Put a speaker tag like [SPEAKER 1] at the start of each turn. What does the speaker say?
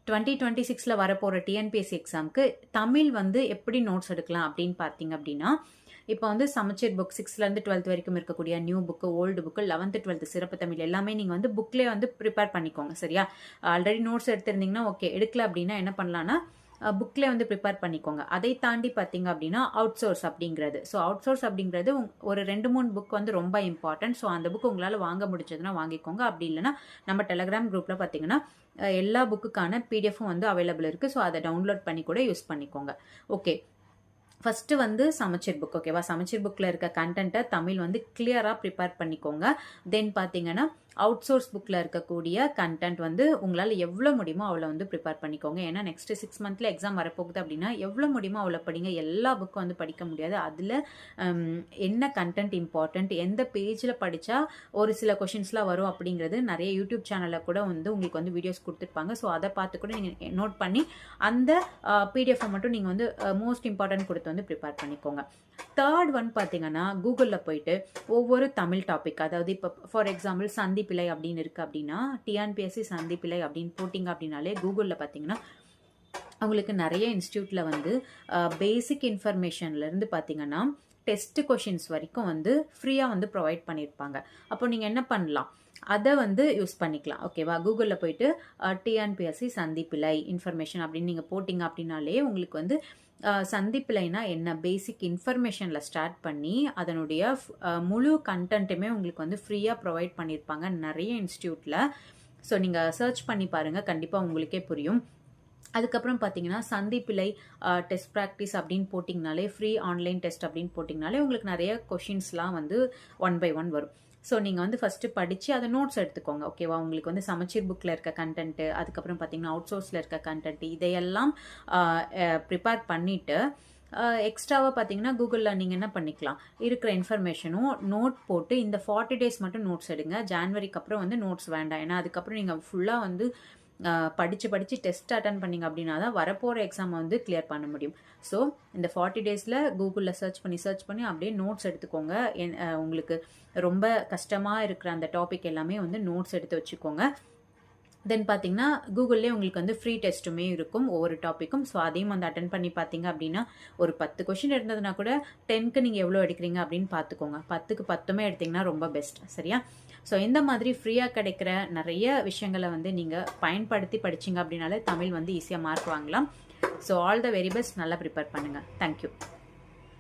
[SPEAKER 1] 2026ல வரப்போகிற டிஎன்பிஎஸ்சி எக்ஸாமுக்கு தமிழ் வந்து எப்படி நோட்ஸ் எடுக்கலாம் அப்படின்னு பார்த்தீங்க அப்படின்னா, இப்போ வந்து சமச்சீர் புக் 6லேருந்து 12th வரைக்கும் இருக்கக்கூடிய new book, old book, 11th 12th சிறப்பு தமிழ் எல்லாமே நீங்கள் வந்து புக்லேயே வந்து ப்ரிப்பேர் பண்ணிக்கோங்க. சரியா? ஆல்ரெடி நோட்ஸ் எடுத்திருந்தீங்கன்னா ஓகே, எடுக்கல அப்படின்னா என்ன பண்ணலான்னா புக்லேயே வந்து ப்ரிப்பேர் பண்ணிக்கோங்க. அதை தாண்டி பார்த்தீங்க அப்படின்னா அவுட் சோர்ஸ் அப்படிங்கிறது. ஸோ அவுட் சோர்ஸ் அப்படிங்கிறது ஒரு 2-3 புக் வந்து ரொம்ப இம்பார்ட்டன்ட். ஸோ அந்த புக் உங்களால் வாங்க முடிச்சதுன்னா வாங்கிக்கோங்க. அப்படி இல்லைன்னா நம்ம டெலகிராம் குரூப்பில் பார்த்தீங்கன்னா எல்லா புக்குக்கான பிடிஎஃப்பும் வந்து அவைலபிள் இருக்குது. ஸோ அதை டவுன்லோட் பண்ணி கூட யூஸ் பண்ணிக்கோங்க. ஓகே, ஃபஸ்ட்டு வந்து சமச்சீர் புக். ஓகேவா? சமச்சீர் புக்கில் இருக்க கண்டென்ட்டை தமிழ் வந்து கிளியராக ப்ரிப்பேர் பண்ணிக்கோங்க. தென் பார்த்தீங்கன்னா அவுட் சோர்ஸ் புக்கில் இருக்கக்கூடிய கண்டென்ட் வந்து உங்களால் எவ்வளோ முடியுமோ அவ்வளோ வந்து ப்ரிப்பேர் பண்ணிக்கோங்க. ஏன்னா நெக்ஸ்ட் 6 மந்த்தில் எக்ஸாம் வரப்போகுது அப்படின்னா எவ்வளோ முடியுமோ அவ்வளோ படிங்க. எல்லா புக்கும் வந்து படிக்க முடியாது. அதில் என்ன கண்டென்ட் இம்பார்ட்டண்ட், எந்த பேஜில் படித்தா ஒரு சில கொஷின்ஸ்லாம் வரும் அப்படிங்கிறது நிறைய யூடியூப் சேனலில் கூட வந்து உங்களுக்கு வந்து வீடியோஸ் கொடுத்துருப்பாங்க. ஸோ அதை பார்த்து கூட நீங்கள் நோட் பண்ணி அந்த பிடிஎஃப்பை மட்டும் நீங்கள் வந்து மோஸ்ட் இம்பார்ட்டன்ட் கொடுத்து வந்து ப்ரிப்பேர் பண்ணிக்கோங்க. தேர்ட் ஒன் பார்த்தீங்கன்னா கூகுளில் போயிட்டு ஒவ்வொரு தமிழ் டாபிக், அதாவது இப்போ ஃபார் எக்ஸாம்பிள் சந்திப்பிழை அப்படின்னு இருக்குது அப்படின்னா டிஎன்பிஎஸ்சி சந்திப்பிழை அப்படின்னு போட்டிங்க அப்படின்னாலே கூகுளில் பார்த்தீங்கன்னா அவங்களுக்கு நிறைய இன்ஸ்டியூட்டில் வந்து பேசிக் இன்ஃபர்மேஷன்லேருந்து பார்த்தீங்கன்னா டெஸ்ட் கொஷின்ஸ் வரைக்கும் வந்து ஃப்ரீயாக வந்து ப்ரொவைட் பண்ணியிருப்பாங்க. அப்போ நீங்கள் என்ன பண்ணலாம், அதை வந்து யூஸ் பண்ணிக்கலாம். ஓகேவா? கூகுளில் போயிட்டு டிஎன்பிஎஸ்சி சந்திப்பிழை இன்ஃபர்மேஷன் அப்படின்னு நீங்கள் போட்டிங்க அப்படின்னாலே உங்களுக்கு வந்து சந்திப்பிலைனா என்ன பேசிக் இன்ஃபர்மேஷனில் ஸ்டார்ட் பண்ணி அதனுடைய முழு கண்டென்ட்டுமே உங்களுக்கு வந்து ஃப்ரீயாக ப்ரொவைட் பண்ணியிருப்பாங்க நிறைய இன்ஸ்டியூட்டில். ஸோ நீங்கள் சர்ச் பண்ணி பாருங்கள், கண்டிப்பாக உங்களுக்கே புரியும். அதுக்கப்புறம் பார்த்தீங்கன்னா சந்திப்பிழை டெஸ்ட் ப்ராக்டிஸ் அப்படின்னு போட்டிங்கனாலே ஃப்ரீ ஆன்லைன் டெஸ்ட் அப்படின்னு போட்டிங்கனாலே உங்களுக்கு நிறைய கொஷின்ஸ்லாம் வந்து 1 by 1 வரும். ஸோ நீங்கள் வந்து ஃபஸ்ட்டு படித்து அதை நோட்ஸ் எடுத்துக்கோங்க. ஓகேவா? உங்களுக்கு வந்து சமச்சீர் புக்கில் இருக்க கண்டென்ட்டு, அதுக்கப்புறம் பார்த்தீங்கன்னா அவுட் சோர்ஸில் இருக்க கண்டென்ட்டு, இதையெல்லாம் ப்ரிப்பேர் பண்ணிவிட்டு எக்ஸ்ட்ராவாக பார்த்தீங்கன்னா கூகுளில் நீங்கள் என்ன பண்ணிக்கலாம், இருக்கிற இன்ஃபர்மேஷனும் நோட் போட்டு இந்த 40 days மட்டும் நோட்ஸ் எடுங்க. ஜான்வரிக்கு அப்புறம் வந்து நோட்ஸ் வேண்டாம். ஏன்னா அதுக்கப்புறம் நீங்கள் ஃபுல்லாக வந்து படித்து டெஸ்ட் அட்டன் பண்ணிங்க அப்படின்னா தான் வரப்போகிற எக்ஸாமை வந்து கிளியர் பண்ண முடியும். ஸோ இந்த 40 daysல கூகுளில் சர்ச் பண்ணி அப்படியே நோட்ஸ் எடுத்துக்கோங்க. உங்களுக்கு ரொம்ப கஷ்டமாக இருக்கிற அந்த டாபிக் எல்லாமே வந்து நோட்ஸ் எடுத்து வச்சுக்கோங்க. தென் பார்த்தீங்கன்னா கூகுள்லேயே உங்களுக்கு வந்து ஃப்ரீ டெஸ்ட்டுமே இருக்கும் ஒவ்வொரு டாப்பிக்கும். ஸோ அதையும் வந்து அட்டன் பண்ணி பார்த்தீங்க அப்படின்னா ஒரு 10 கொஷின் இருந்ததுன்னா கூட 10க்கு நீங்கள் எவ்வளோ எடுக்கிறீங்க அப்படின்னு பார்த்துக்கோங்க. 10க்கு 10மே எடுத்திங்கன்னா ரொம்ப பெஸ்ட். சரியா? ஸோ இந்த மாதிரி ஃப்ரீயாக கிடைக்கிற நிறைய விஷயங்களை வந்து நீங்கள் பயன்படுத்தி படிச்சிங்க அப்படின்னாலே தமிழ் வந்து ஈஸியாக மார்க் வாங்கலாம். So all the very best. நல்லா ப்ரிப்பேர் பண்ணுங்கள். தேங்க்யூ.